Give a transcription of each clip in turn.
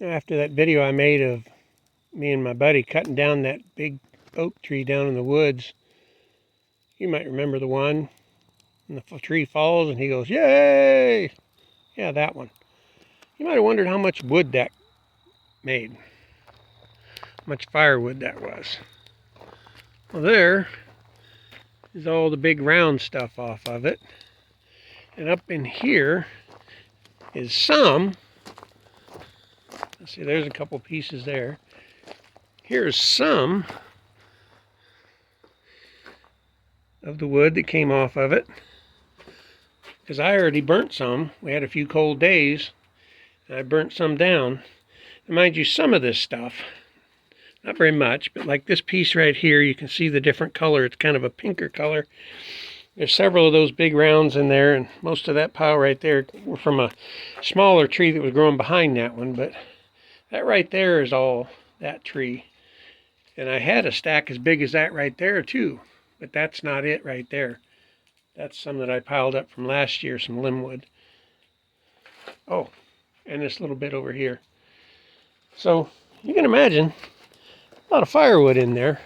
After that video I made of me and my buddy cutting down that big oak tree down in the woods, you might remember the one, and the tree falls and he goes, "Yay!" Yeah, that one. You might have wondered how much wood that made, how much firewood that was. Well, there is all the big round stuff off of it. And up in here is some, let's see, there's a couple pieces there. Here's some of the wood that came off of it, because I already burnt some. We had a few cold days, and I burnt some down. And mind you, some of this stuff, not very much, but like this piece right here, you can see the different color. It's kind of a pinker color. There's several of those big rounds in there, and most of that pile right there were from a smaller tree that was growing behind that one, but that right there is all that tree. And I had a stack as big as that right there too, but that's not it right there. That's some that I piled up from last year, some limbwood. Oh, and this little bit over here. So you can imagine a lot of firewood in there.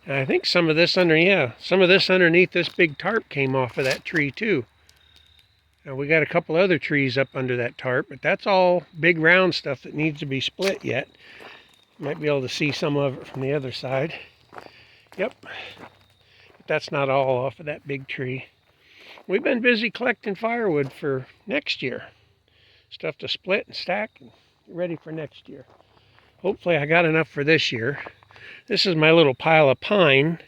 And I think some of this underneath this big tarp came off of that tree too. Now we got a couple other trees up under that tarp, but that's all big round stuff that needs to be split yet. You might be able to see some of it from the other side. Yep, but that's not all off of that big tree. We've been busy collecting firewood for next year. Stuff to split and stack and get ready for next year. Hopefully I got enough for this year. This is my little pile of pine,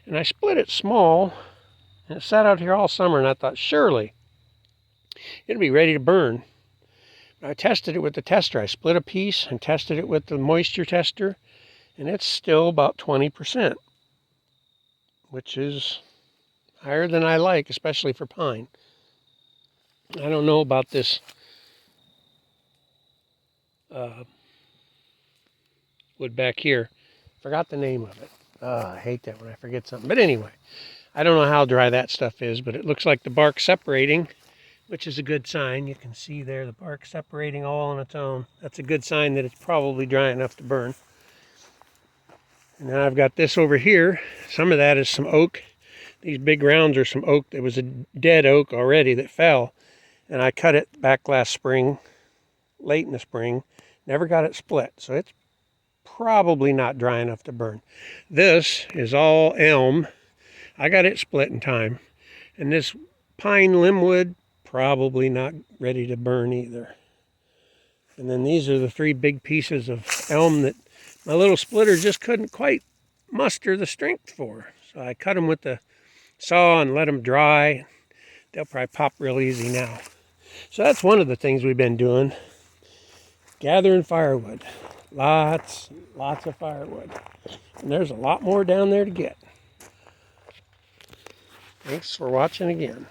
and I split it small, and it sat out here all summer, and I thought surely it'll be ready to burn. I tested it with the tester. I split a piece and tested it with the moisture tester, and it's still about 20%, which is higher than I like, especially for pine. I don't know about this wood back here. Forgot the name of it. I hate that when I forget something. But anyway, I don't know how dry that stuff is, but it looks like the bark separating, which is a good sign. You can see there the bark separating all on its own. That's a good sign that it's probably dry enough to burn. And then I've got this over here. Some of that is some oak. These big rounds are some oak. There was a dead oak already that fell, and I cut it back last spring, late in the spring. Never got it split, so it's probably not dry enough to burn. This is all elm. I got it split in time. And this pine limbwood, probably not ready to burn either. And then these are the three big pieces of elm that my little splitter just couldn't quite muster the strength for. So I cut them with the saw and let them dry. They'll probably pop real easy now. So that's one of the things we've been doing. Gathering firewood. Lots of firewood. And there's a lot more down there to get. Thanks for watching again.